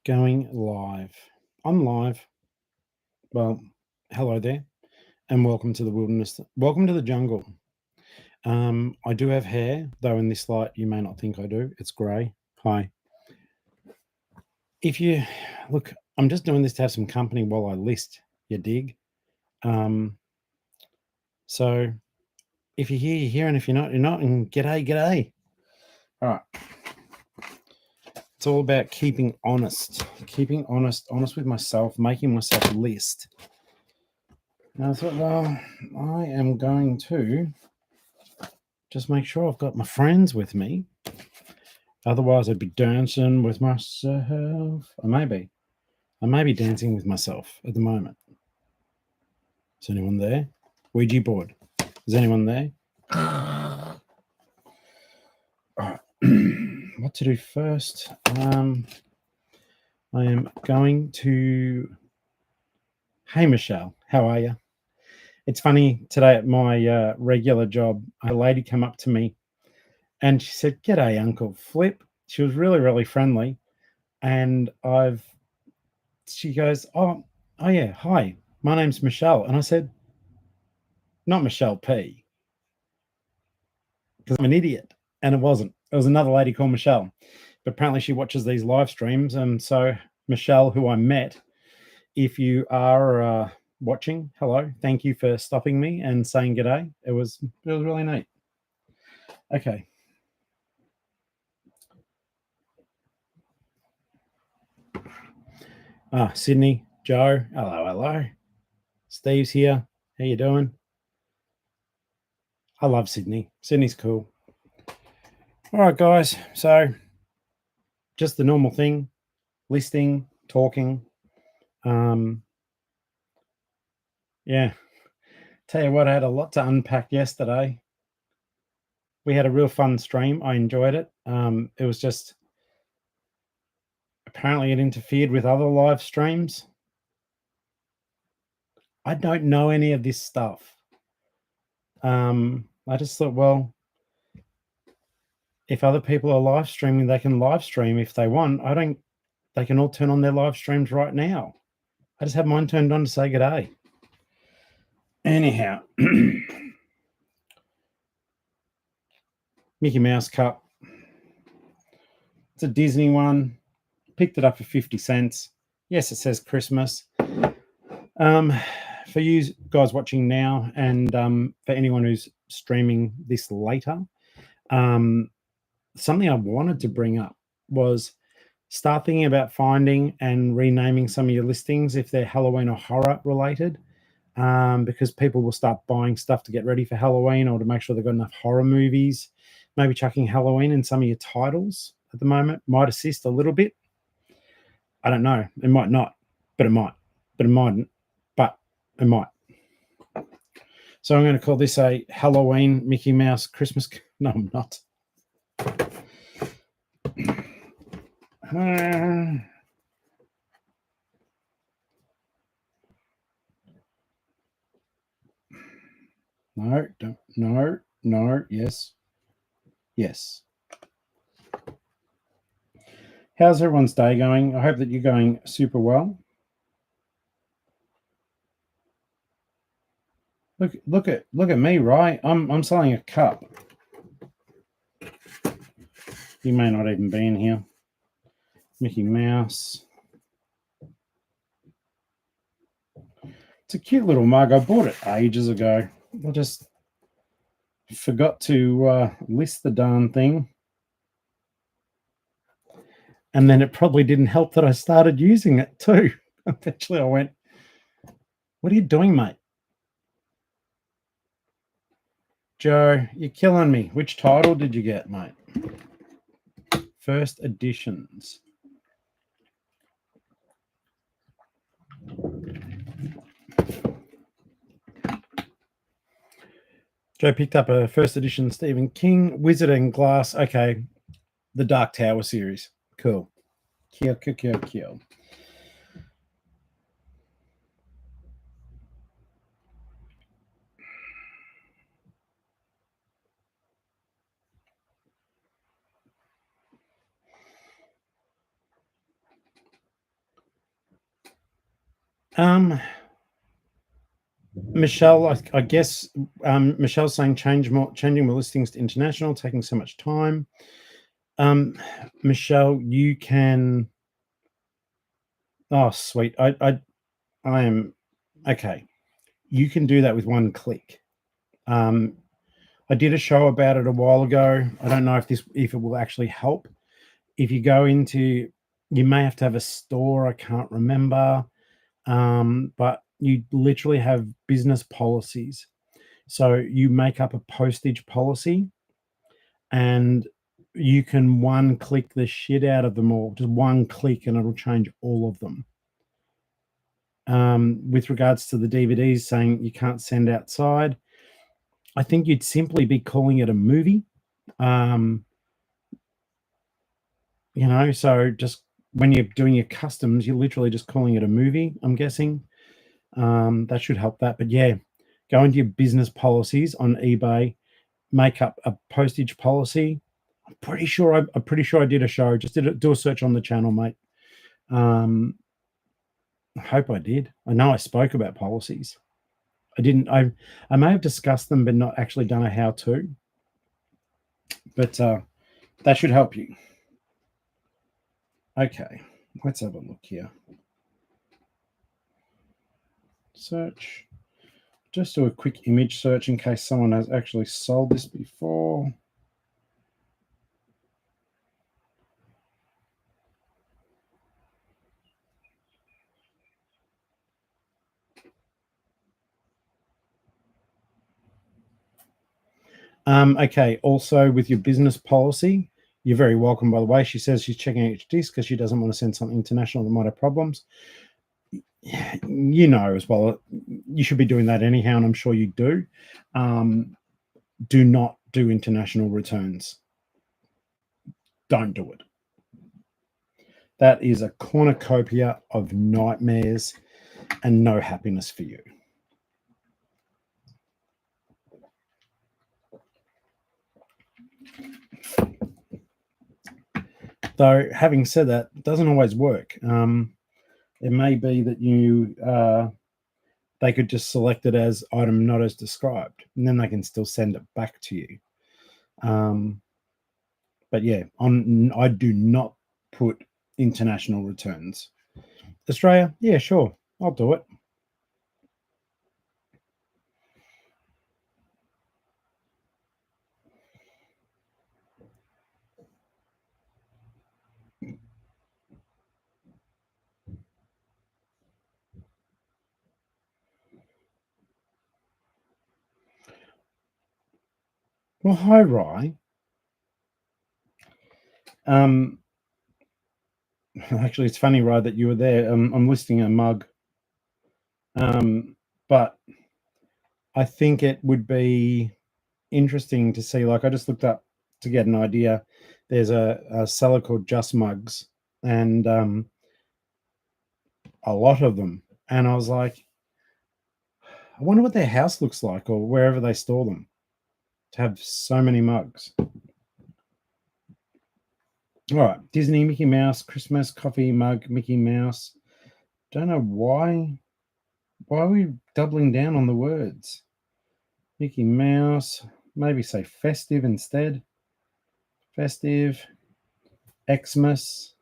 Going live. I'm live. Well, hello there, and welcome to the wilderness. Welcome to the jungle. I do have hair, though in this light you may not think I do. It's grey. Hi. If you look, I'm just doing this to have some company while I list. You dig? Um, so if you're here, you're here, and if you're not, you're not. And g'day, g'day. All right. It's all about keeping honest with myself, making myself a list. And I thought, well, I am going to just make sure I've got my friends with me. Otherwise, I'd be dancing with myself. I may be dancing with myself at the moment. Is anyone there? Ouija board. Is anyone there? All right. What to do first? I am going to. Hey, Michelle, how are you? It's funny, today at my regular job, a lady came up to me and she said, "G'day, Uncle Flip." She was really, really friendly. And she goes, "Oh, yeah, hi, my name's Michelle." And I said, "Not Michelle P," because I'm an idiot. And it wasn't. It was another lady called Michelle. But apparently she watches these live streams. And so, Michelle, who I met, if you are watching, hello, thank you for stopping me and saying g'day. It was really neat. Okay. Sydney, Joe, hello. Steve's here. How you doing? I love Sydney. Sydney's cool. All right, guys. So just the normal thing, listing, talking. Yeah. Tell you what, I had a lot to unpack yesterday. We had a real fun stream. I enjoyed it. It was just apparently it interfered with other live streams. I don't know any of this stuff. I just thought, well, if other people are live streaming, they can live stream if they want. They can all turn on their live streams right now. I just have mine turned on to say good day. Anyhow, Mickey Mouse Cup. It's a Disney one. Picked it up for 50 cents. Yes, it says Christmas. For you guys watching now, and for anyone who's streaming this later, something I wanted to bring up was start thinking about finding and renaming some of your listings if they're Halloween or horror related, because people will start buying stuff to get ready for Halloween or to make sure they've got enough horror movies. Maybe chucking Halloween in some of your titles at the moment might assist a little bit. I don't know. It might not, but it might. But it mightn't, but it might. So I'm going to call this a Halloween Mickey Mouse Christmas. No, I'm not. No, don't. No. Yes. How's everyone's day going? I hope that you're going super well. Look at me, right? I'm selling a cup. You may not even be in here. Mickey Mouse. It's a cute little mug. I bought it ages ago. I just forgot to list the darn thing. And then it probably didn't help that I started using it too. Eventually I went, "What are you doing, mate?" Joe, you're killing me. Which title did you get, mate? First editions. Joe picked up a first edition Stephen King, Wizard and Glass. Okay, the Dark Tower series. Cool. Kill. Michelle, I guess Michelle's saying changing more listings to international, taking so much time. Michelle, you can. Oh, sweet. I am okay. You can do that with one click. I did a show about it a while ago. I don't know if it will actually help. If you go into, you may have to have a store. I can't remember, but you literally have business policies. So you make up a postage policy, and you can one click the shit out of them all. Just one click, and it'll change all of them. With regards to the DVDs saying you can't send outside, I think you'd simply be calling it a movie. So just when you're doing your customs, you're literally just calling it a movie, I'm guessing. That should help that. But yeah, go into your business policies on eBay, make up a postage policy. I'm pretty sure I did a show. Just do a search on the channel, mate. I hope I did. I know I spoke about policies. I didn't. I may have discussed them, but not actually done a how-to. But that should help you. Okay, let's have a look here. Search. Just do a quick image search in case someone has actually sold this before. Okay, also with your business policy, you're very welcome, by the way. She says she's checking each disc because she doesn't want to send something international that might have problems. You know as well, you should be doing that anyhow, and I'm sure you do. Do not do international returns. Don't do it. That is a cornucopia of nightmares and no happiness for you. Though, having said that, it doesn't always work. It may be that they could just select it as item not as described, and then they can still send it back to you. But yeah, I do not put international returns. Australia, yeah, sure, I'll do it. Well, hi, Rye. Actually, it's funny, Rye, that you were there. I'm listing a mug. But I think it would be interesting to see. Like, I just looked up to get an idea. There's a seller called Just Mugs, and a lot of them. And I was like, I wonder what their house looks like, or wherever they store them, to have so many mugs. All right, Disney, Mickey Mouse, Christmas, coffee mug, Mickey Mouse. Don't know why. Why are we doubling down on the words? Mickey Mouse. Maybe say festive instead. Festive. Xmas.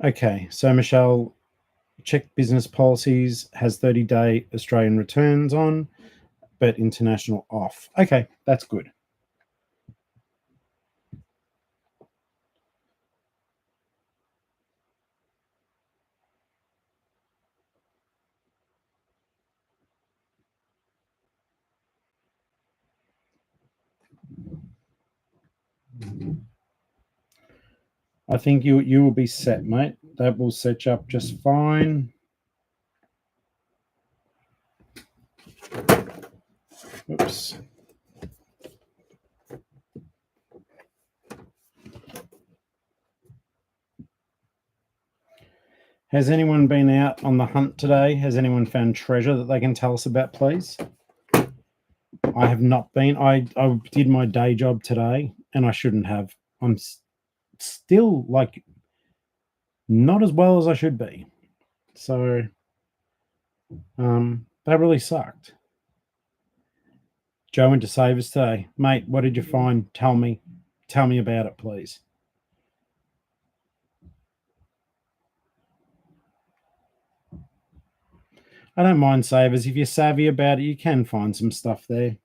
Okay, so Michelle, check business policies, has 30-day Australian returns on, but international off. Okay, that's good. I think you will be set, mate. That will set you up just fine. Oops. Has anyone been out on the hunt today? Has anyone found treasure that they can tell us about, please? I have not been. I did my day job today, and I shouldn't have. I'm still like not as well as I should be. So that really sucked. Joe went to Savers today. Mate, what did you find? Tell me about it, please. I don't mind Savers. If you're savvy about it, you can find some stuff there.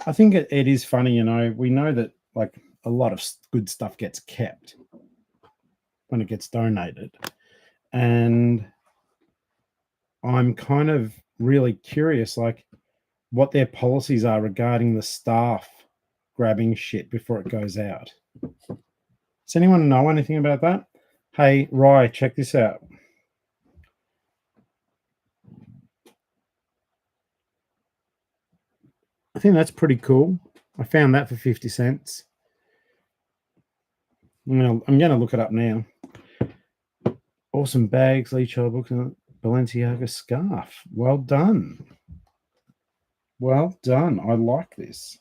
I think it is funny, you know, we know that like a lot of good stuff gets kept when it gets donated. And I'm kind of really curious, like, what their policies are regarding the staff grabbing shit before it goes out. Does anyone know anything about that? Hey, Rye, check this out. I think that's pretty cool. I found that for 50 cents. I'm gonna look it up now. Awesome bags, Lee Child books, and Balenciaga scarf. Well done. Well done. I like this.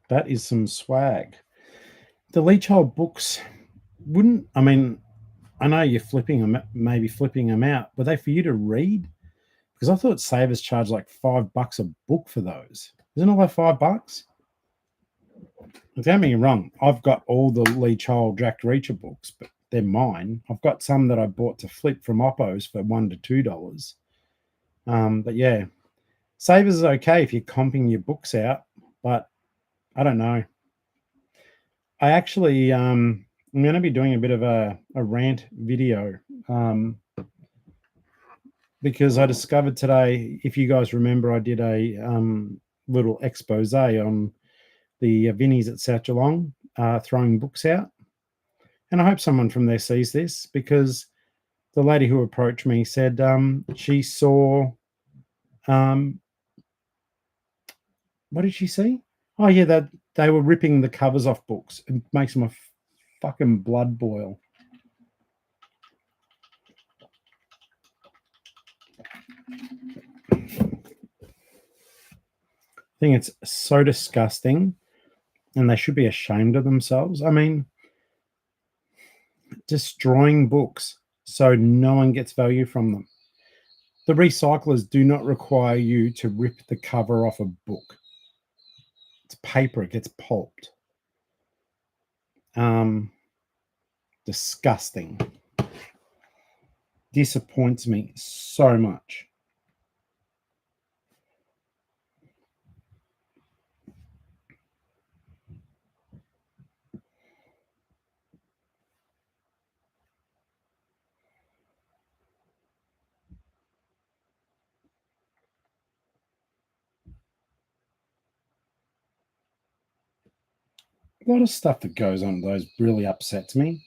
That is some swag. The Lee Child books wouldn't, I mean, I know you're maybe flipping them out. Were they for you to read? Because I thought Savers charged like $5 a book for those. Isn't it like $5? Don't get me wrong. I've got all the Lee Child Jack Reacher books, but they're mine. I've got some that I bought to flip from Oppos for $1 to $2. But yeah, Savers is okay if you're comping your books out, but I don't know. I actually, I'm going to be doing a bit of a rant video because I discovered today, if you guys remember, I did a little expose on the Vinnies at South Geelong throwing books out. And I hope someone from there sees this, because the lady who approached me said she saw, what did she see? Oh, yeah, that they were ripping the covers off books. It makes my fucking blood boil. I think it's so disgusting, and they should be ashamed of themselves. I mean, destroying books so no one gets value from them. The recyclers do not require you to rip the cover off a book. It's paper, it gets pulped. Disgusting. Disappoints me so much. A lot of stuff that goes on those really upsets me.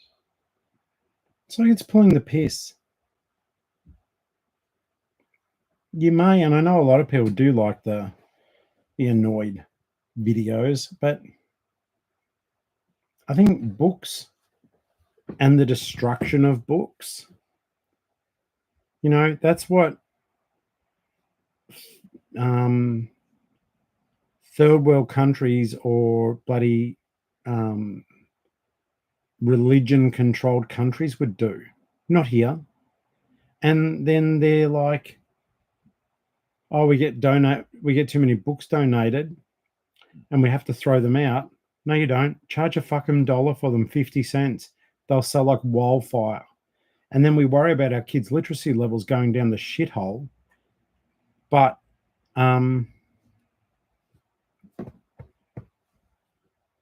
It's like it's pulling the piss. You may, and I know a lot of people do like the annoyed videos, but I think books and the destruction of books, you know, that's what third world countries or bloody religion controlled countries would do. Not here. And then they're like, oh, we get too many books donated and we have to throw them out. No, you don't. Charge a fucking dollar for them, 50 cents. They'll sell like wildfire. And then we worry about our kids' literacy levels going down the shithole. But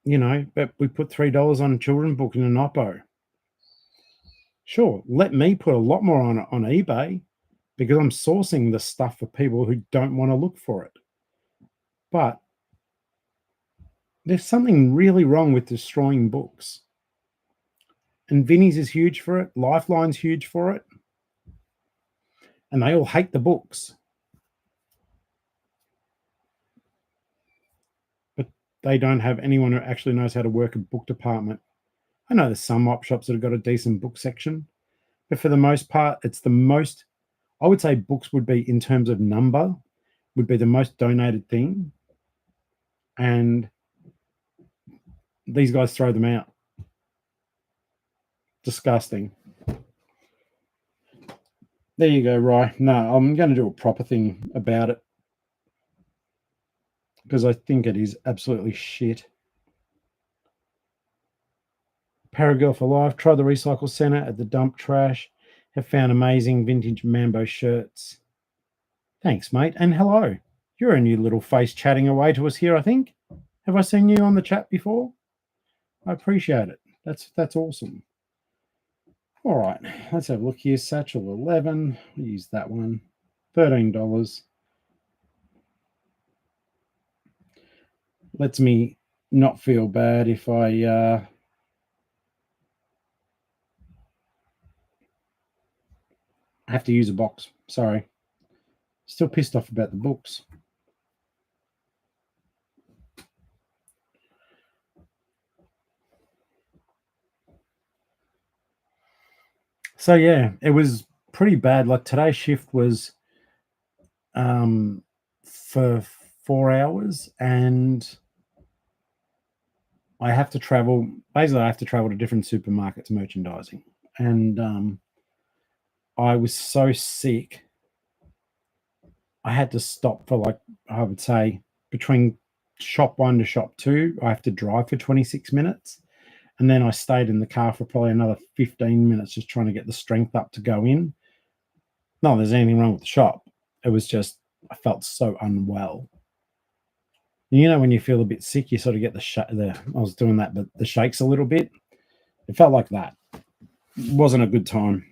you know, but we put $3 on a children's book in an Oppo. Sure, let me put a lot more on it on eBay, because I'm sourcing the stuff for people who don't want to look for it. But there's something really wrong with destroying books. And Vinnie's is huge for it. Lifeline's huge for it. And they all hate the books. But they don't have anyone who actually knows how to work a book department. I know there's some op shops that have got a decent book section, but for the most part, it's the most, I would say books would be, in terms of number, would be the most donated thing. And these guys throw them out. Disgusting. There you go, Rye. No, I'm going to do a proper thing about it because I think it is absolutely shit. Paragirl for life. Try the recycle center at the dump trash. Have found amazing vintage Mambo shirts. Thanks, mate. And hello. You're a new little face chatting away to us here, I think. Have I seen you on the chat before? I appreciate it. That's awesome. All right, let's have a look here. Satchel 11. We'll use that one. $13. Lets me not feel bad if I have to use a box. Sorry. Still pissed off about the books. So yeah, it was pretty bad. Like today's shift was for 4 hours, and I have to travel. Basically, I have to travel to different supermarkets merchandising, and I was so sick. I had to stop for, like, I would say between shop 1 to shop 2, I have to drive for 26 minutes. And then I stayed in the car for probably another 15 minutes just trying to get the strength up to go in. Not that there's anything wrong with the shop. It was just, I felt so unwell. You know, when you feel a bit sick, you sort of get I was doing that, but the shakes a little bit. It felt like that. It wasn't a good time.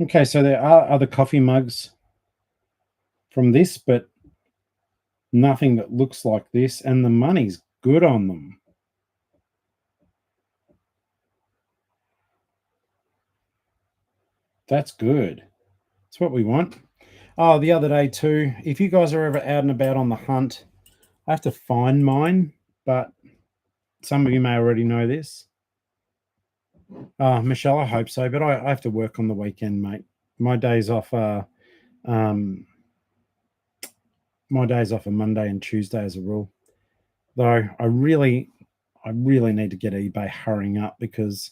Okay, so there are other coffee mugs from this, but nothing that looks like this, and the money's good on them. That's good. That's what we want. Oh, the other day too, if you guys are ever out and about on the hunt, I have to find mine, but some of you may already know this. Michelle, I hope so, but I have to work on the weekend, mate. My days off are a Monday and Tuesday as a rule. Though I really need to get eBay hurrying up because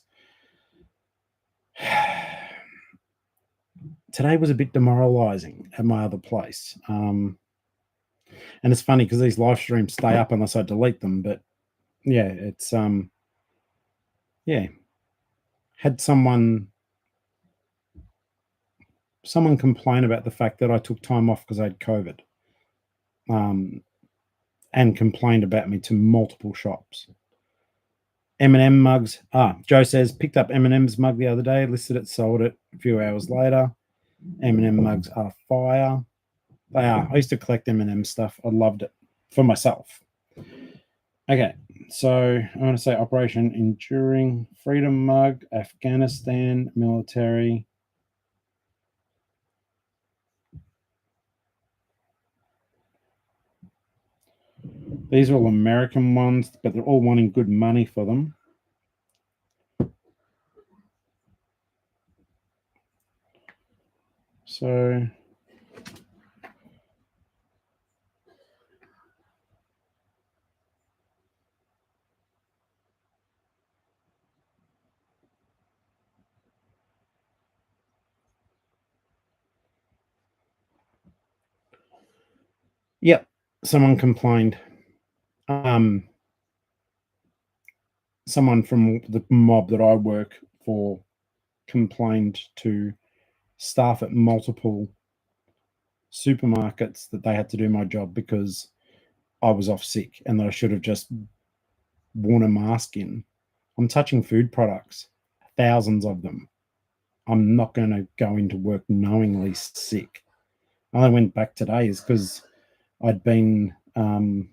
today was a bit demoralizing at my other place. And it's funny because these live streams stay up unless I delete them. But yeah, it's had someone complain about the fact that I took time off because I had COVID, and complained about me to multiple shops. M&M mugs. Joe says picked up M&M's mug the other day, listed it, sold it a few hours later. M&M mugs are fire. They are. I used to collect M&M stuff. I loved it for myself. Okay, so I want to say Operation Enduring Freedom mug, Afghanistan military. These are all American ones, but they're all wanting good money for them. So yep, someone complained. Someone from the mob that I work for complained to staff at multiple supermarkets that they had to do my job because I was off sick and that I should have just worn a mask in. I'm touching food products, thousands of them. I'm not going to go into work knowingly sick. I only went back today is because I'd been, I'd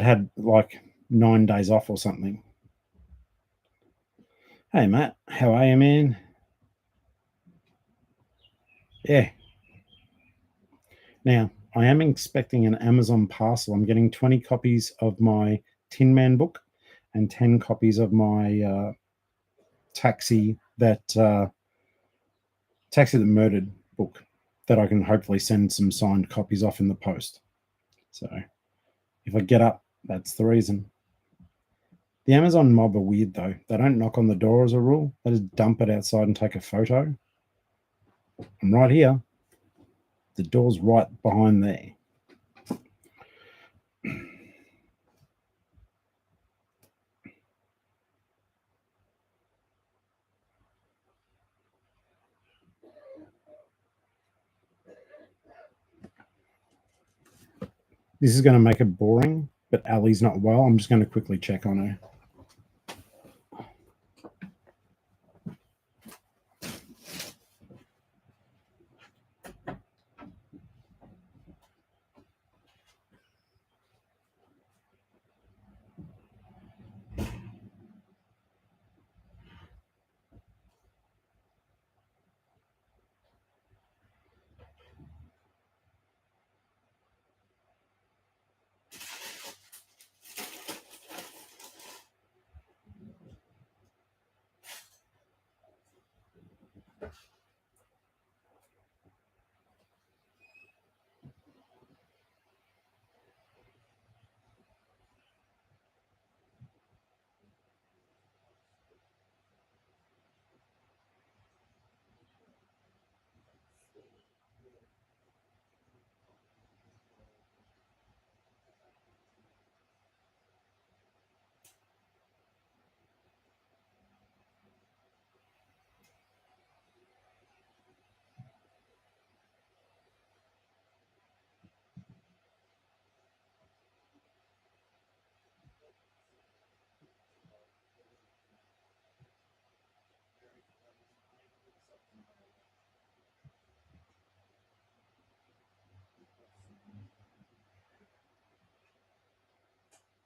had like 9 days off or something. Hey, Matt, how are you, man? Yeah. Now, I am expecting an Amazon parcel. I'm getting 20 copies of my Tin Man book and 10 copies of my Taxi That Murdered book that I can hopefully send some signed copies off in the post. So if I get up, that's the reason. The Amazon mob are weird though. They don't knock on the door as a rule. They just dump it outside and take a photo. I'm right here. The door's right behind there. This is going to make it boring, but Ali's not well. I'm just going to quickly check on her.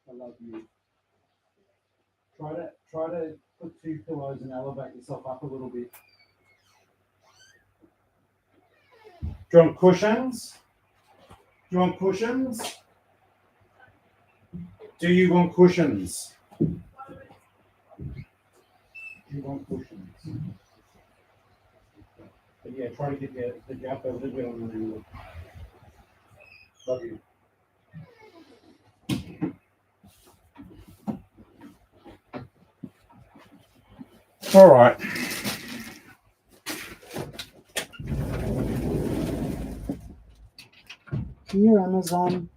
I love you. Try to put 2 pillows and elevate yourself up a little bit. Do you want cushions? Do you want cushions? Do you want cushions? Do you want cushions? But yeah, try to get the gap a little bit on the angle. Love you. All right. Here, Amazon.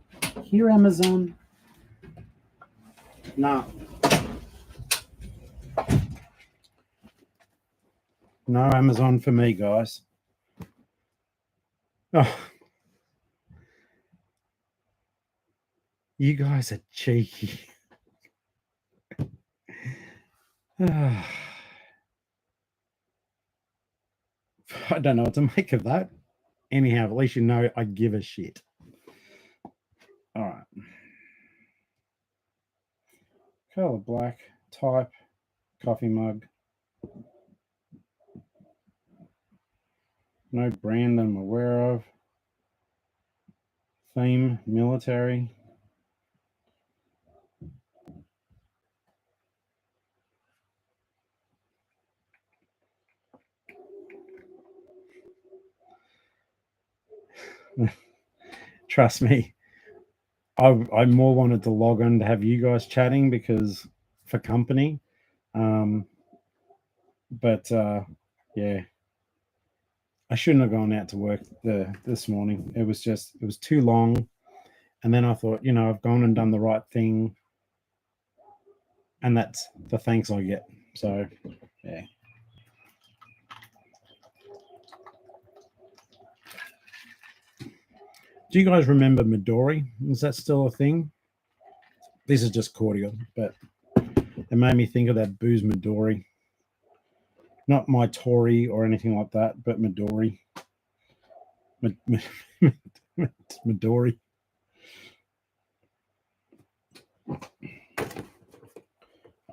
Here, Amazon. No. No Amazon for me, guys. Oh. You guys are cheeky. I don't know what to make of that. Anyhow, at least you know I give a shit. All right. Color black, type, coffee mug. No brand I'm aware of. Theme, military. Trust me, I more wanted to log on to have you guys chatting because for company. But yeah, I shouldn't have gone out to work this morning. It was too long. And then I thought, I've gone and done the right thing. And that's the thanks I get. So, yeah. Do you guys remember Midori? Is that still a thing? This is just cordial, but it made me think of that booze Midori. Not my Tory or anything like that, but Midori. Midori.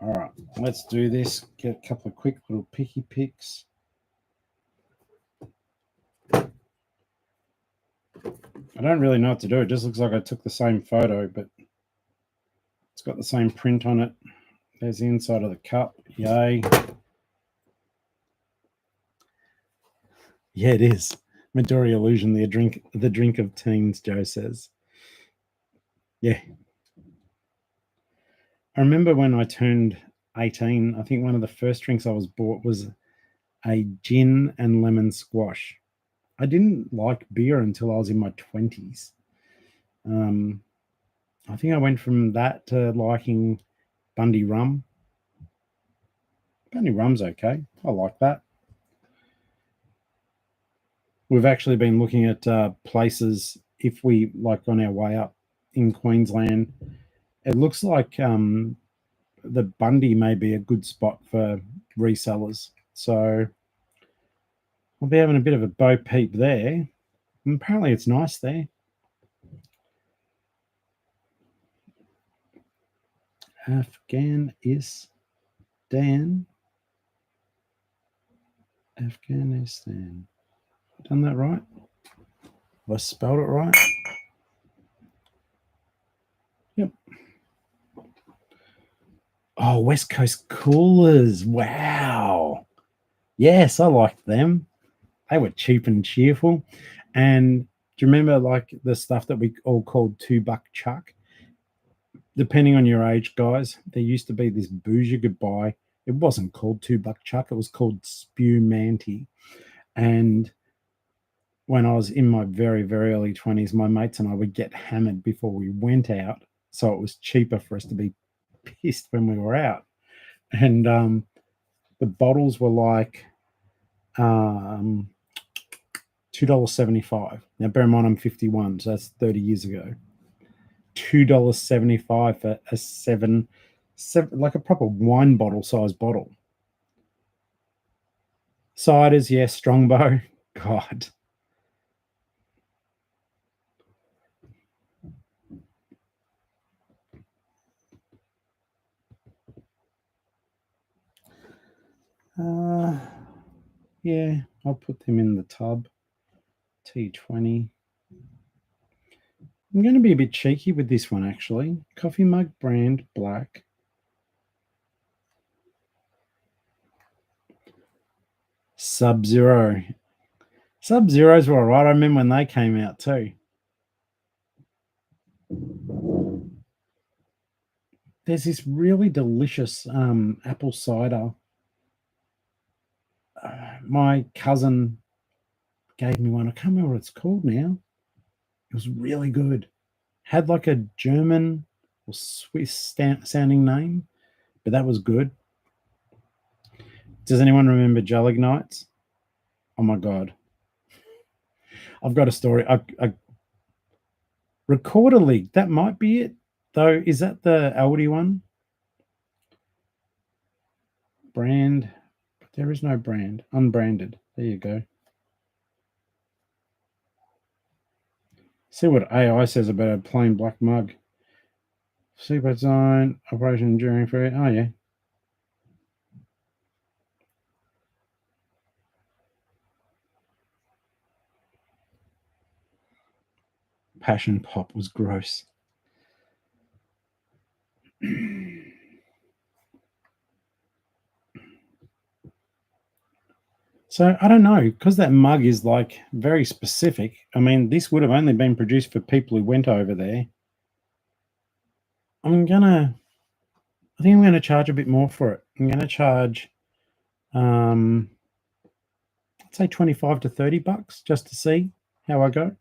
All right, let's do this. Get a couple of quick little picky picks. I don't really know what to do. It just looks like I took the same photo, but it's got the same print on it. There's the inside of the cup. Yay. Yeah, it is. Midori Illusion, the drink of teens, Joe says. Yeah. I remember when I turned 18, I think one of the first drinks I was bought was a gin and lemon squash. I didn't like beer until I was in my 20s. I think I went from that to liking Bundy rum. Bundy rum's okay. I like that. We've actually been looking at places if we like on our way up in Queensland. It looks like the Bundy may be a good spot for resellers. So I'll be having a bit of a Bo Peep there. And apparently it's nice there. Afghanistan. Afghanistan. Done that right? Have I spelled it right? Yep. Oh, West Coast Coolers. Wow. Yes, I liked them. They were cheap and cheerful. And do you remember like the stuff that we all called $2 chuck? Depending on your age, guys, there used to be this booze you could buy. It wasn't called $2 chuck, it was called Spew Manty. And when I was in my very, very early 20s, my mates and I would get hammered before we went out. So it was cheaper for us to be pissed when we were out. And the bottles were like $2.75. Now, bear in mind, I'm 51, so that's 30 years ago. $2.75 for a seven, like a proper wine bottle size bottle. Ciders, yes. Strongbow, God. Yeah, I'll put them in the tub. T20. I'm going to be a bit cheeky with this one, actually. Coffee mug brand, black. Sub-Zero. Sub-Zeros were all right. I remember when they came out too. There's this really delicious apple cider. My cousin gave me one. I can't remember what it's called now. It was really good. Had like a German or Swiss sounding name, but that was good. Does anyone remember Jellig Nights? Oh my God. I've got a story. I Recorder League, that might be it. Though, is that the Aldi one? Brand. There is no brand. Unbranded. There you go. See what AI says about a plain black mug. Super design, operation enduring for it. Oh, yeah. Passion Pop was gross. So I don't know, because that mug is like very specific. I mean, this would have only been produced for people who went over there. I think I'm gonna charge a bit more for it. I'm gonna charge I'd say 25 to $30 just to see how I go.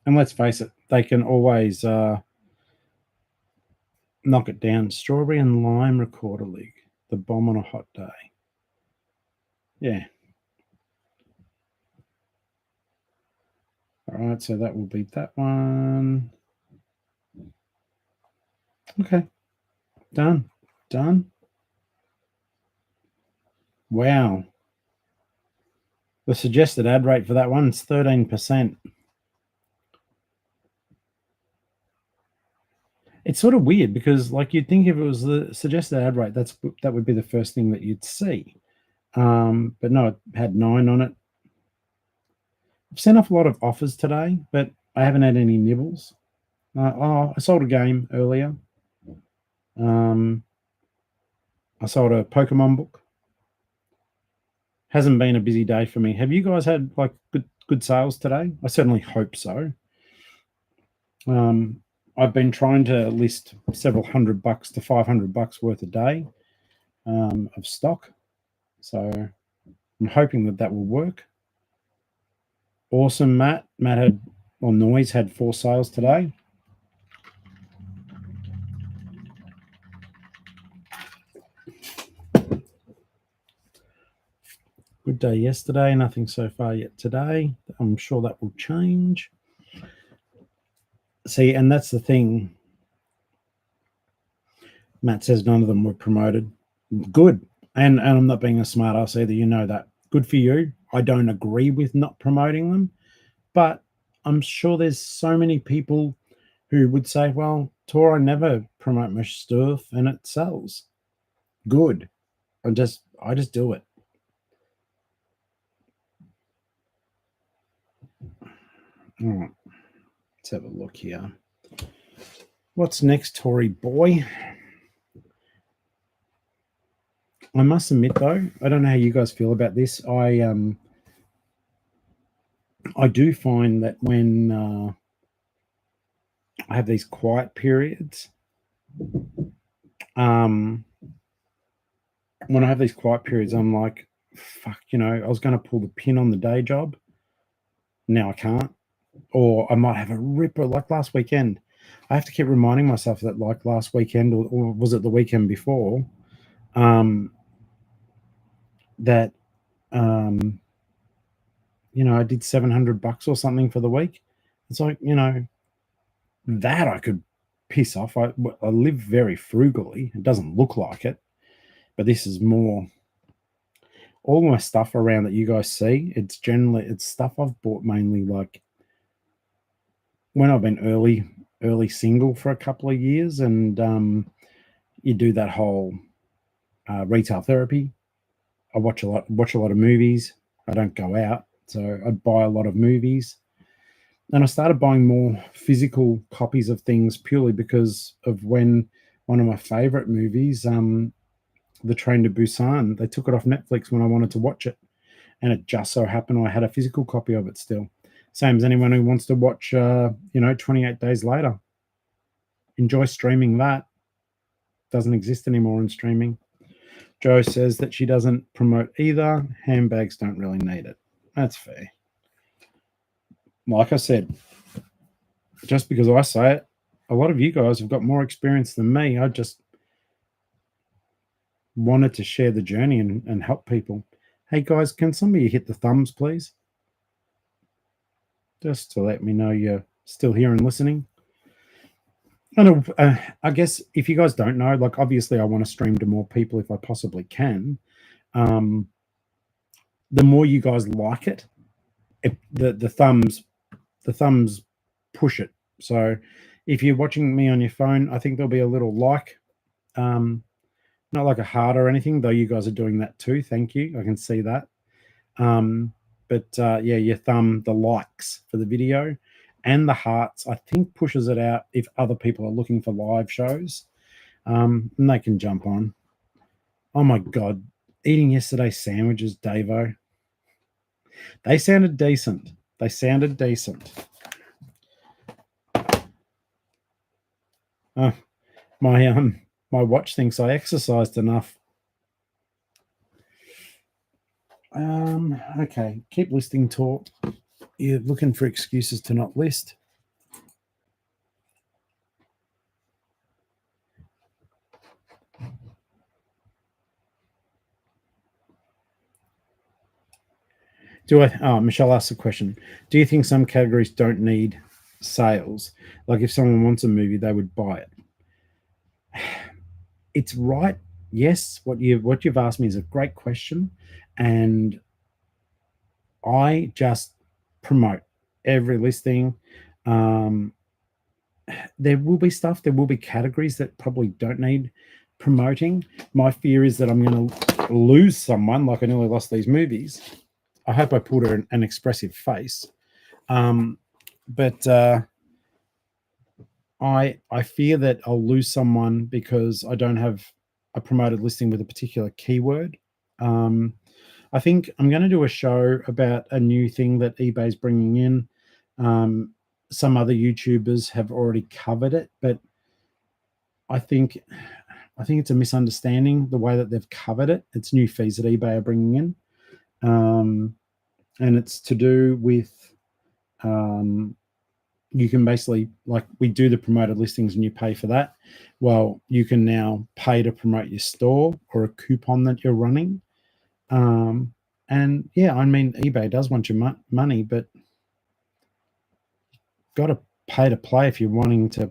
And let's face it, they can always Knock it down. Strawberry and lime recorder league. The bomb on a hot day. Yeah. All right, so that will be that one. Okay. Done. Wow. The suggested ad rate for that one is 13%. It's sort of weird because, like, you'd think if it was the suggested ad rate, that would be the first thing that you'd see. But no, it had 9 on it. I've sent off a lot of offers today, but I haven't had any nibbles. I sold a game earlier. I sold a Pokemon book. Hasn't been a busy day for me. Have you guys had like good sales today? I certainly hope so. I've been trying to list several $100 to $500 worth a day of stock, so I'm hoping that will work. Awesome, Matt. Noise had 4 sales today. Good day yesterday. Nothing so far yet today. I'm sure that will change. See, and that's the thing. Matt says none of them were promoted. Good. And I'm not being a smart ass either. You know that. Good for you. I don't agree with not promoting them, but I'm sure there's so many people who would say, well, Tor, I never promote my stuff and it sells. Good. I just do it. All right. Let's have a look here. What's next, Tory boy? I must admit, though, I don't know how you guys feel about this. I do find that when I have these quiet periods, when I have these quiet periods, I'm like, fuck, I was going to pull the pin on the day job. Now I can't. Or I might have a ripper like last weekend. I have to keep reminding myself that like last weekend, or was it the weekend before, that I did $700 or something for the week. It's like, that I could piss off. I live very frugally. It doesn't look like it, but this is more. All my stuff around that you guys see, it's stuff I've bought mainly like when I've been early single for a couple of years, and you do that whole retail therapy. I watch a lot of movies. I don't go out, so I buy a lot of movies. And I started buying more physical copies of things purely because of when one of my favorite movies, The Train to Busan, they took it off Netflix when I wanted to watch it. And it just so happened I had a physical copy of it still. Same as anyone who wants to watch, 28 Days Later. Enjoy streaming that. Doesn't exist anymore in streaming. Joe says that she doesn't promote either. Handbags don't really need it. That's fair. Like I said, just because I say it, a lot of you guys have got more experience than me. I just wanted to share the journey and help people. Hey guys, can some of you hit the thumbs, please? Just to let me know you're still here and listening. I guess if you guys don't know, like obviously I want to stream to more people if I possibly can. The more you guys like it, the thumbs push it. So if you're watching me on your phone, I think there'll be a little like, not like a heart or anything, though you guys are doing that too. Thank you. I can see that. But your thumb, the likes for the video and the hearts, I think pushes it out if other people are looking for live shows, and they can jump on. Oh my God. Eating yesterday's sandwiches, Davo. They sounded decent. My watch thinks I exercised enough. Okay, keep listing talk. You're looking for excuses to not list. Michelle asked a question. Do you think some categories don't need sales? Like if someone wants a movie, they would buy it. It's right. Yes, what you've asked me is a great question, and I just promote every listing. There will be categories that probably don't need promoting. My fear is that I'm going to lose someone, like I nearly lost these movies. I hope I pulled an expressive face. But I fear that I'll lose someone because I don't have a promoted listing with a particular keyword. I think I'm going to do a show about a new thing that eBay's bringing in. Some other YouTubers have already covered it, but I think it's a misunderstanding the way that they've covered it. It's new fees that eBay are bringing in, and it's to do with you can basically, like, we do the promoted listings and you pay for that. Well, you can now pay to promote your store or a coupon that you're running. And yeah, I mean, eBay does want your money, but got to pay to play if you're wanting to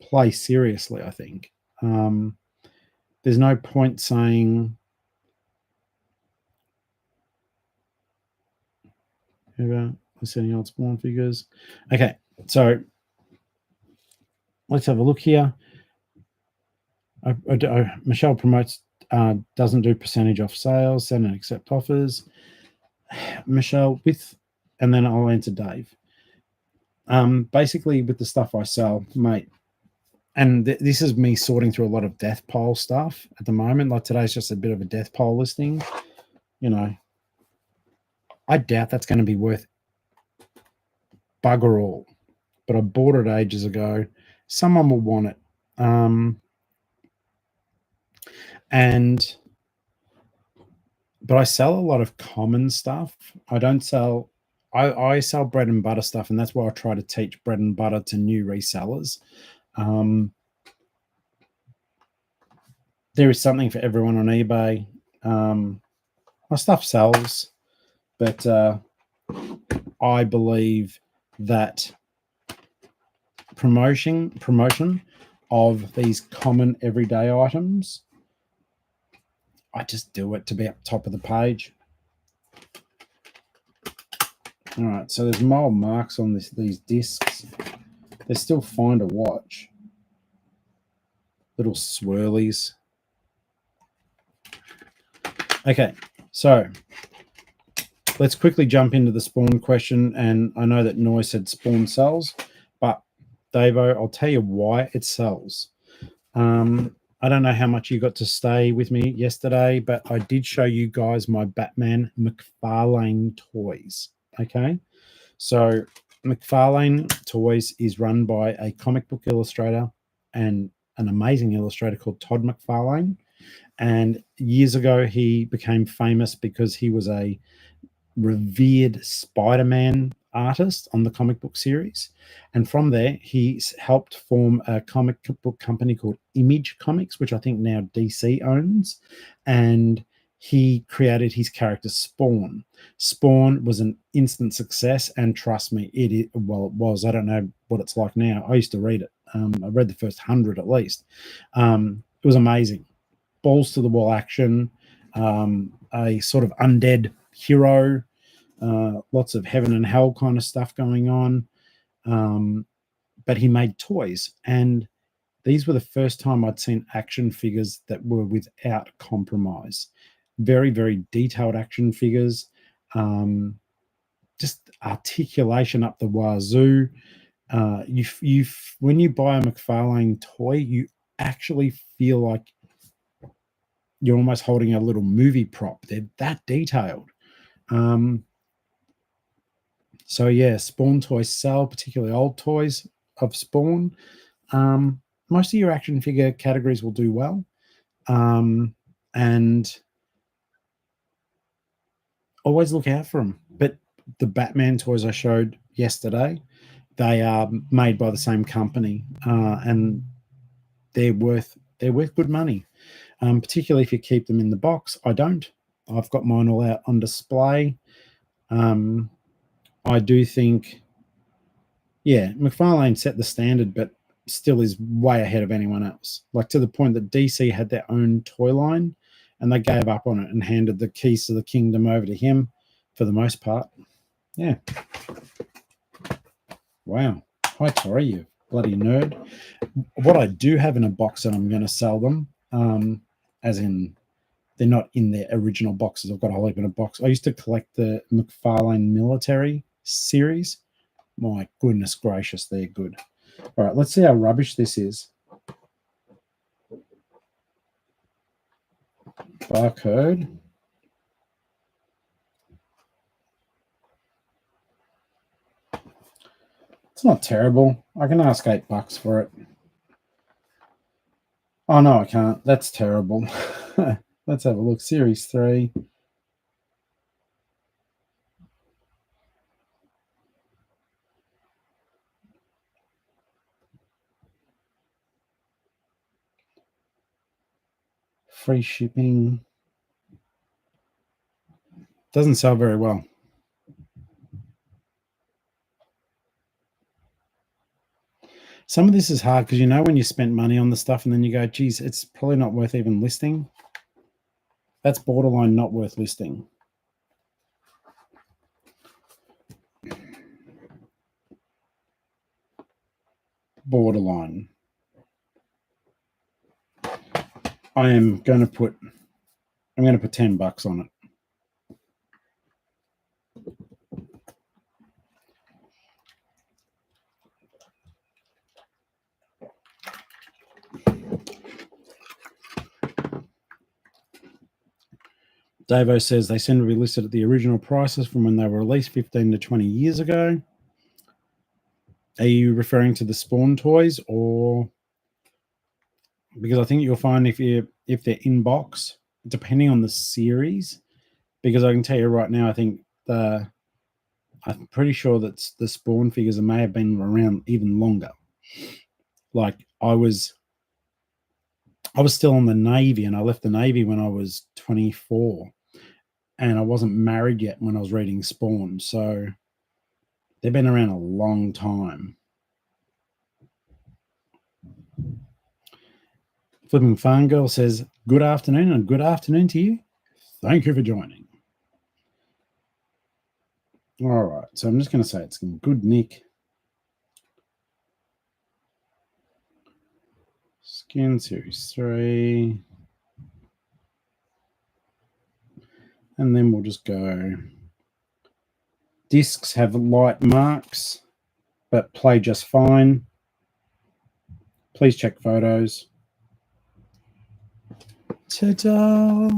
play seriously, I think. There's no point saying, sending old spawn figures. Okay, so let's have a look here. Michelle promotes, doesn't do percentage off sales, send and accept offers. Michelle, and then I'll answer Dave. Basically, with the stuff I sell, mate, and this is me sorting through a lot of death pole stuff at the moment. Like today's just a bit of a death pole listing. You know, I doubt that's going to be worth bugger all, but I bought it ages ago. Someone will want it. But I sell a lot of common stuff. I don't sell, I sell bread and butter stuff, and that's why I try to teach bread and butter to new resellers. There is something for everyone on eBay. My stuff sells, but I believe that promotion of these common everyday items, I just do it to be up top of the page. All right, so there's mild marks on these discs. They're still fine to watch. Little swirlies. Okay, so let's quickly jump into the spawn question. And I know that Noy said spawn sells, but Davo, I'll tell you why it sells. I don't know how much you got to stay with me yesterday, but I did show you guys my Batman McFarlane toys. Okay, so McFarlane Toys is run by a comic book illustrator and an amazing illustrator called Todd McFarlane. And years ago, he became famous because he was a revered Spider-Man artist on the comic book series. And from there, he helped form a comic book company called Image Comics, which I think now DC owns. And he created his character Spawn. Spawn was an instant success, and trust me, it was. I don't know what it's like now. I used to read it. I read the first 100 at least. It was amazing. Balls to the wall action, a sort of undead hero, lots of heaven and hell kind of stuff going on. But he made toys, and these were the first time I'd seen action figures that were without compromise. Very, very detailed action figures, just articulation up the wazoo. When you buy a McFarlane toy, you actually feel like you're almost holding a little movie prop. They're that detailed. So yeah, Spawn toys sell, particularly old toys of Spawn. Most of your action figure categories will do well. And always look out for them. But the Batman toys I showed yesterday, they are made by the same company, and they're worth good money. Particularly if you keep them in the box. I don't. I've got mine all out on display. I do think, yeah, McFarlane set the standard, but still is way ahead of anyone else. Like to the point that DC had their own toy line and they gave up on it and handed the keys to the kingdom over to him for the most part. Yeah. Wow. Hi, Tori, you bloody nerd. What I do have in a box and I'm going to sell them, as in they're not in their original boxes. I've got a whole heap in a box. I used to collect the McFarlane military series. My goodness gracious, they're good. All right, let's see how rubbish this is. Barcode. It's not terrible. I can ask $8 for it. Oh, no, I can't. That's terrible. Let's have a look. Series 3. Free shipping. Doesn't sell very well. Some of this is hard because when you spent money on the stuff and then you go, geez, it's probably not worth even listing. That's borderline not worth listing. Borderline. I'm going to put $10 on it. Davo says they seem to be listed at the original prices from when they were released 15 to 20 years ago. Are you referring to the Spawn toys, or because I think you'll find if they're in box, depending on the series, because I can tell you right now, I think I'm pretty sure that the Spawn figures may have been around even longer. Like I was still in the Navy, and I left the Navy when I was 24, and I wasn't married yet when I was reading Spawn. So they've been around a long time. Flipping Farm Girl says, good afternoon, and good afternoon to you. Thank you for joining. All right, so I'm just going to say it's in good nick. Skin Series 3. And then we'll just go. Discs have light marks, but play just fine. Please check photos. Ta-da!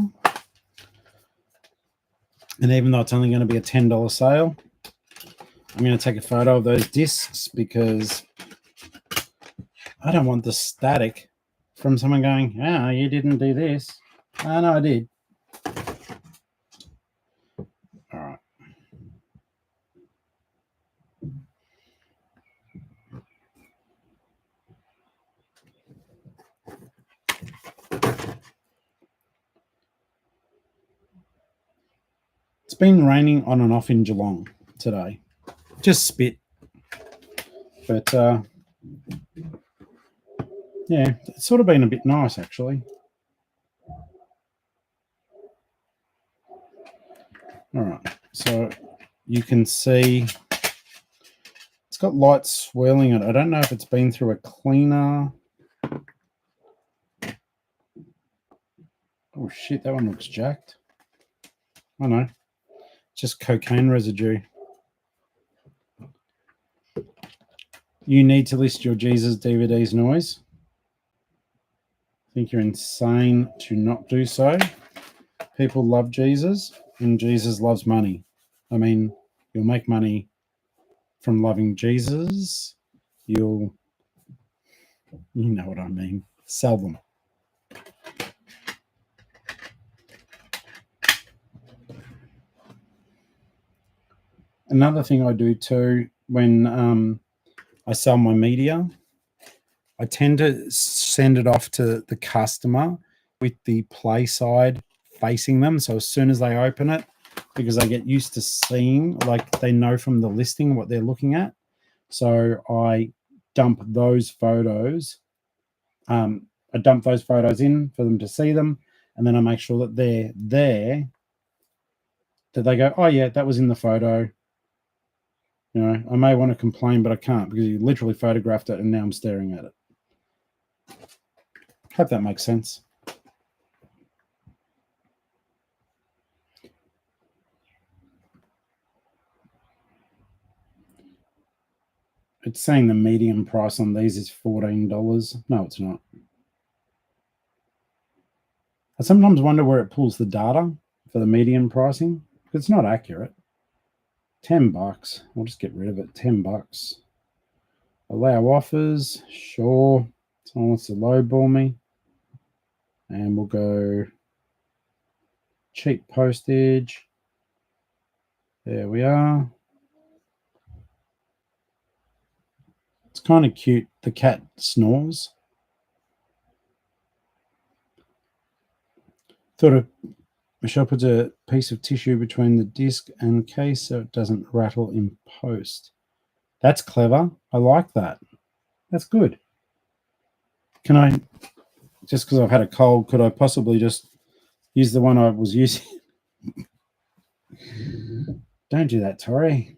And even though it's only going to be a $10 sale, I'm going to take a photo of those discs because I don't want the static from someone going, oh, you didn't do this. Oh, no, I did. All right. It's been raining on and off in Geelong today. Just spit. But, yeah, it's sort of been a bit nice, actually. All right, so you can see it's got light swirling in it. I don't know if it's been through a cleaner. Oh, shit, that one looks jacked. I know. Just cocaine residue. You need to list your Jesus DVDs, Noise. I think you're insane to not do so. People love Jesus, and Jesus loves money. I mean, you'll make money from loving Jesus. You know what I mean. Sell them. Another thing I do too, when I sell my media, I tend to send it off to the customer with the play side facing them. So as soon as they open it, because they get used to seeing, like they know from the listing what they're looking at. So I dump those photos. I dump those photos in for them to see them, and then I make sure that they're there, that they go, oh yeah, that was in the photo. You know, I may want to complain, but I can't because you literally photographed it and now I'm staring at it. Hope that makes sense. It's saying the median price on these is $14. No, it's not. I sometimes wonder where it pulls the data for the median pricing. It's not accurate. $10. I'll just get rid of it. $10. Allow offers. Sure. Someone wants to lowball me. And we'll go cheap postage. There we are. It's kind of cute. The cat snores. Thought Michelle puts a piece of tissue between the disc and case so it doesn't rattle in post. That's clever. I like that. That's good. Can I, just because I've had a cold, could I possibly just use the one I was using? Don't do that, Tori.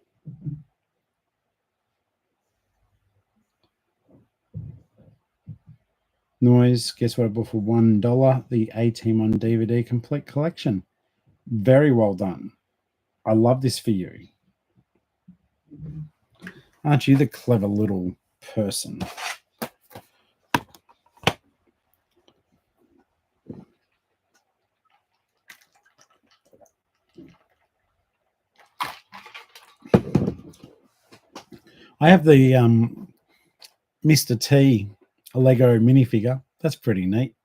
Noise. Guess what I bought for $1? The A-Team on DVD complete collection. Very well done. I love this for you. Aren't you the clever little person? I have the Mr. T Lego minifigure. That's pretty neat.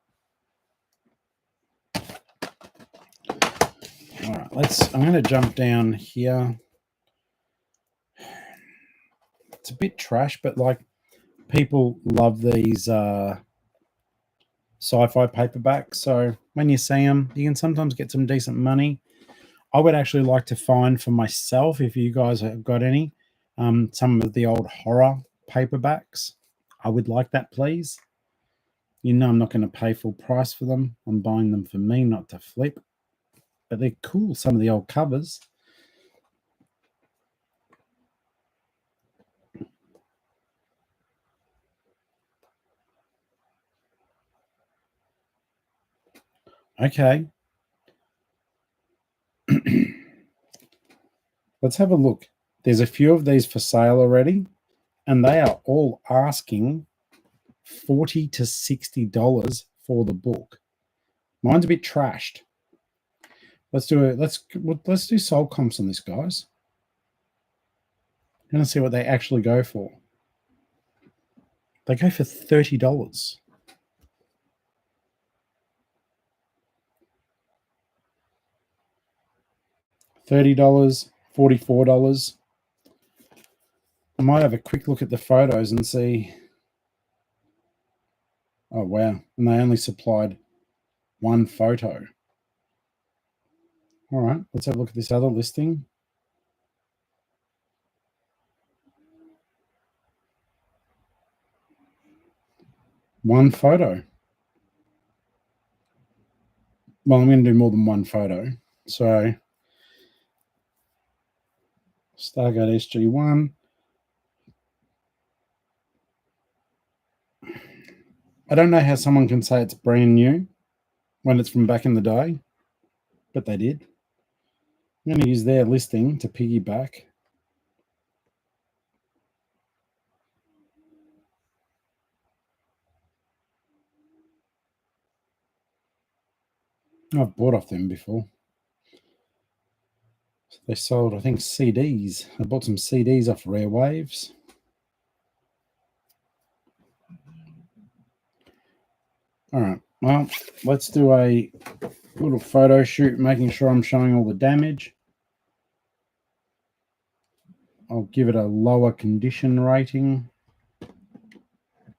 All right, I'm going to jump down here. It's a bit trash, but like people love these sci-fi paperbacks. So when you see them, you can sometimes get some decent money. I would actually like to find for myself, if you guys have got any, some of the old horror paperbacks. I would like that, please. You know I'm not going to pay full price for them. I'm buying them for me, not to flip. But they're cool, some of the old covers. Okay. Let's have a look. There's a few of these for sale already, and they are all asking $40 to $60 for the book. Mine's a bit trashed. Let's do soul comps on this, guys. I'm gonna see what they actually go for. They go for $30. $30, $44. I might have a quick look at the photos and see. Oh wow! And they only supplied one photo. All right, let's have a look at this other listing. One photo. Well, I'm going to do more than one photo. So, Stargate SG1. I don't know how someone can say it's brand new when it's from back in the day, but they did. I'm going to use their listing to piggyback. I've bought off them before. They sold, I think, CDs. I bought some CDs off Rare Waves. All right, well, let's do a little photo shoot, making sure I'm showing all the damage. I'll give it a lower condition rating,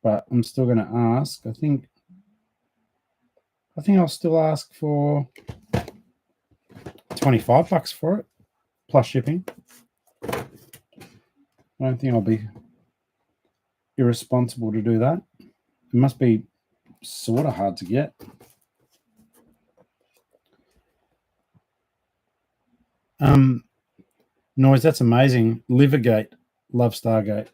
but I'm still going to ask. I think I'll still ask for $25 for it, plus shipping. I don't think I'll be irresponsible to do that. It must be sort of hard to get. Noise, that's amazing. Livergate, love Stargate.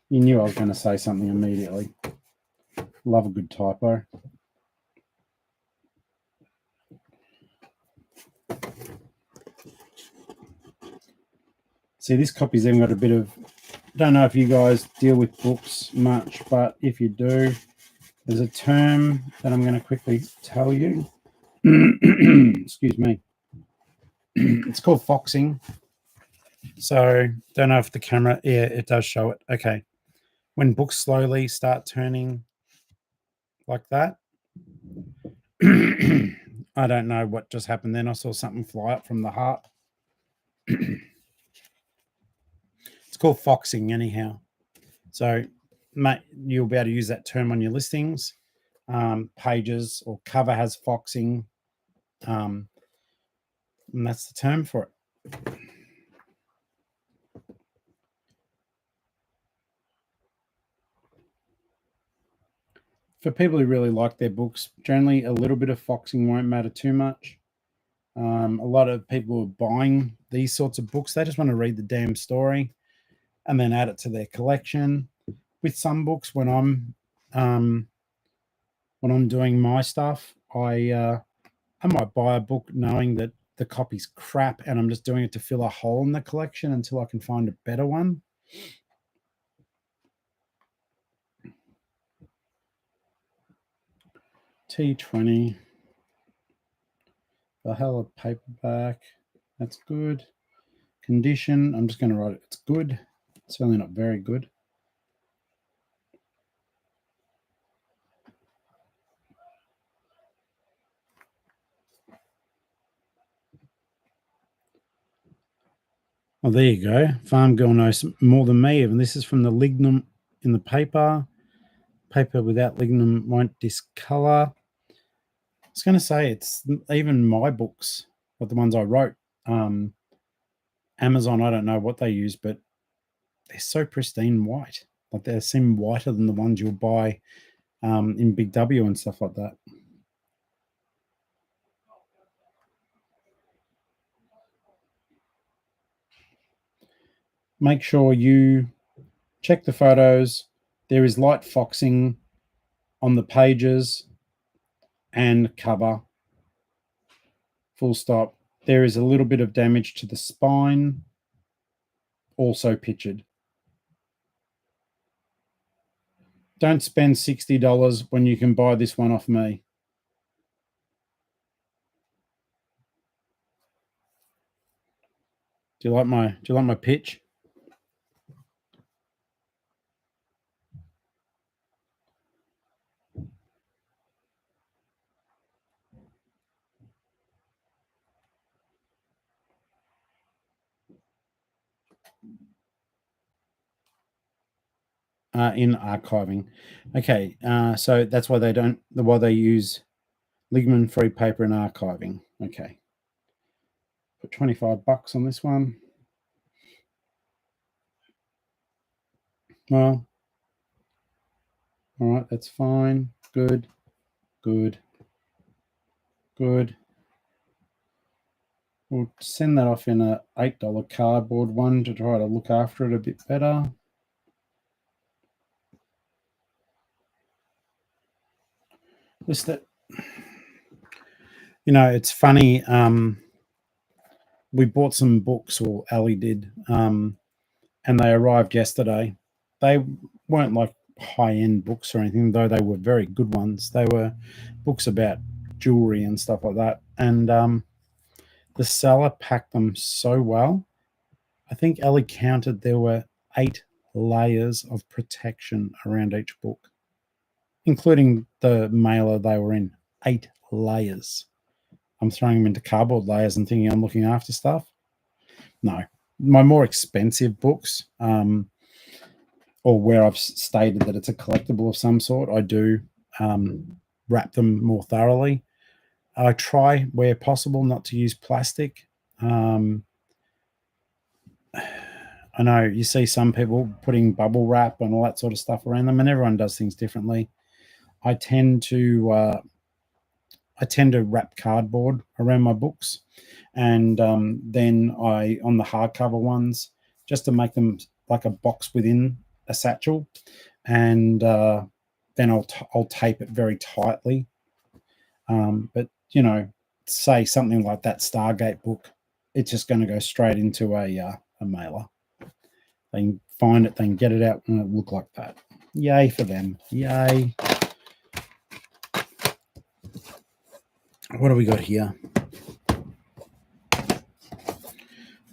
You knew I was going to say something immediately. Love a good typo. See, this copy's even got a bit of, don't know if you guys deal with books much, but if you do, there's a term that I'm going to quickly tell you. Excuse me. It's called foxing. So, don't know if the camera, yeah, it does show it. Okay. When books slowly start turning like that, I don't know what just happened then. I saw something fly up from the heart. It's called foxing, anyhow. So, mate, you'll be able to use that term on your listings. Pages or cover has foxing, and that's the term for it. For people who really like their books, generally a little bit of foxing won't matter too much. A lot of people who are buying these sorts of books, they just want to read the damn story and then add it to their collection. With some books, when I'm doing my stuff, I might buy a book knowing that the copy's crap and I'm just doing it to fill a hole in the collection until I can find a better one. T20. The hell of paperback. That's good. Condition. I'm just going to write it. It's good. It's certainly not very good. Oh, there you go. Farm girl knows more than me. And this is from the lignum in the paper. Paper without lignum won't discolor. I was going to say, it's even my books, but the ones I wrote. Amazon, I don't know what they use, but they're so pristine white. Like they seem whiter than the ones you'll buy in Big W and stuff like that. Make sure you check the photos. There is light foxing on the pages and cover. Full stop. There is a little bit of damage to the spine, also pictured. Don't spend $60 when you can buy this one off me. Do you like my pitch? In archiving. Okay, so that's why they use ligament-free paper in archiving. Okay. Put $25 on this one. Well, all right, that's fine. Good. We'll send that off in a $8 cardboard one to try to look after it a bit better. Just that, it's funny. We bought some books, or Ali did, and they arrived yesterday. They weren't like high-end books or anything, though they were very good ones. They were books about jewelry and stuff like that. And the seller packed them so well. I think Ellie counted there were 8 layers of protection around each book, including the mailer they were in. 8 layers. I'm throwing them into cardboard layers and thinking I'm looking after stuff. No. My more expensive books, or where I've stated that it's a collectible of some sort, I do wrap them more thoroughly. I try where possible not to use plastic. I know you see some people putting bubble wrap and all that sort of stuff around them, and everyone does things differently. I tend to wrap cardboard around my books, and then I on the hardcover ones just to make them like a box within a satchel, and then I'll tape it very tightly. But say something like that Stargate book, it's just going to go straight into a mailer. They can find it, they can get it out, and it'll look like that. Yay for them! Yay. What do we got here?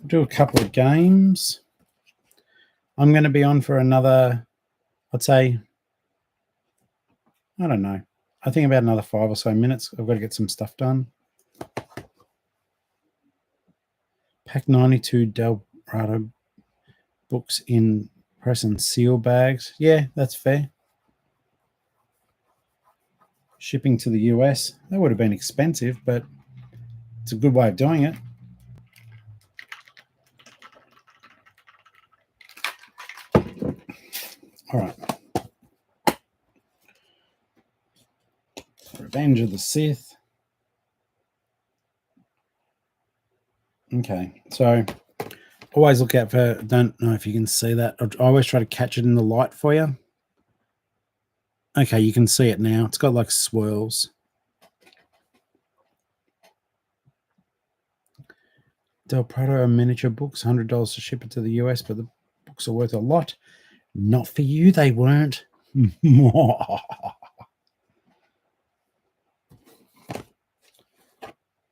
Do a couple of games. I'm going to be on for another, I'd say, I don't know. I think about another 5 or so minutes. I've got to get some stuff done. Pack 92 Delrado books in press and seal bags. Yeah, that's fair. Shipping to the US. That would have been expensive, but it's a good way of doing it. All right. Revenge of the Sith. Okay, so always look out for, don't know if you can see that. I always try to catch it in the light for you. Okay, you can see it now. It's got like swirls. Del Prado are miniature books, $100 to ship it to the US, but the books are worth a lot. Not for you, they weren't.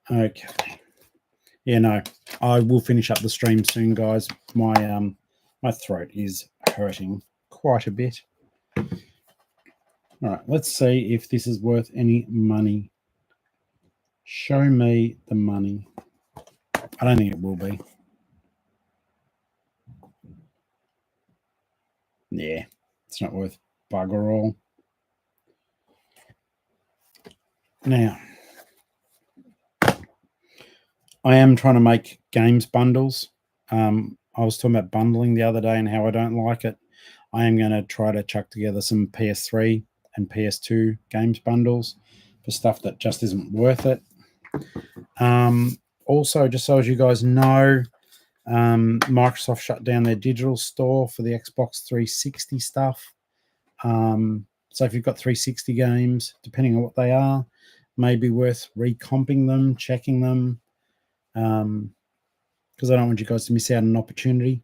Okay. Yeah, no, I will finish up the stream soon, guys. My throat is hurting quite a bit. All right, let's see if this is worth any money. Show me the money. I don't think it will be. Yeah, it's not worth bugger all. Now, I am trying to make games bundles. I was talking about bundling the other day and how I don't like it. I am going to try to chuck together some PS3 and PS2 games bundles for stuff that just isn't worth it. Also, just so as you guys know, Microsoft shut down their digital store for the Xbox 360 stuff. So if you've got 360 games, depending on what they are, maybe worth recomping them, checking them, because I don't want you guys to miss out on an opportunity.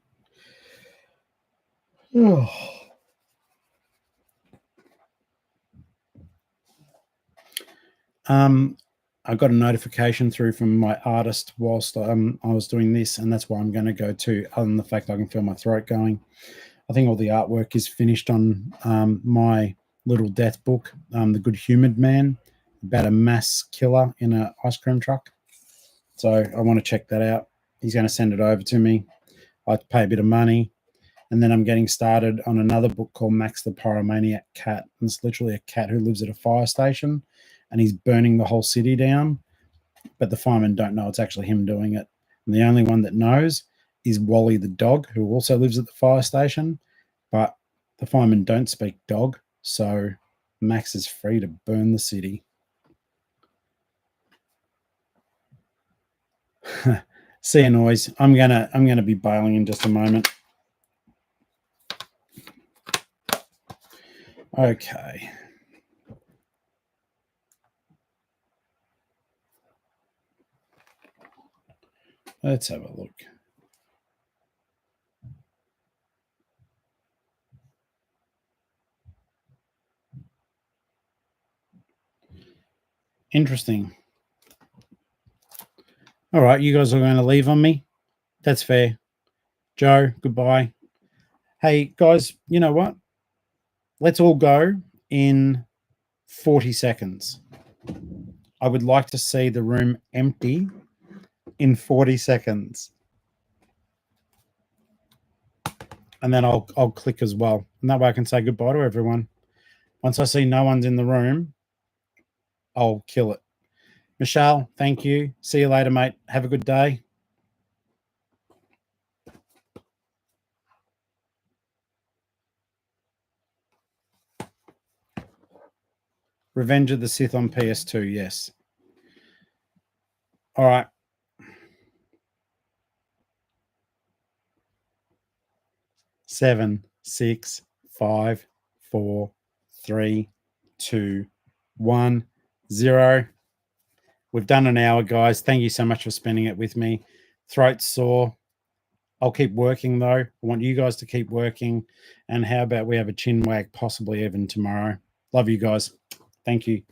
I got a notification through from my artist whilst I was doing this, and that's why I'm going to go to, other than the fact I can feel my throat going. I think all the artwork is finished on my little death book, The Good Humoured Man, about a mass killer in an ice cream truck. So I want to check that out. He's going to send it over to me. I have to pay a bit of money. And then I'm getting started on another book called Max the Pyromaniac Cat. And it's literally a cat who lives at a fire station and he's burning the whole city down. But the firemen don't know it's actually him doing it. And the only one that knows is Wally the dog, who also lives at the fire station. But the firemen don't speak dog. So Max is free to burn the city. See you, noise. I'm gonna be bailing in just a moment. Okay. Let's have a look. Interesting. All right, you guys are going to leave on me. That's fair. Joe, goodbye. Hey, guys, you know what? Let's all go in 40 seconds. I would like to see the room empty in 40 seconds. And then I'll click as well. And that way I can say goodbye to everyone. Once I see no one's in the room, I'll kill it. Michelle, thank you. See you later, mate. Have a good day. Revenge of the Sith on PS2, yes. All right. Seven, six, five, four, three, two, 1, 0. We've done an hour, guys. Thank you so much for spending it with me. Throat's sore. I'll keep working, though. I want you guys to keep working. And how about we have a chin wag possibly even tomorrow? Love you guys. Thank you.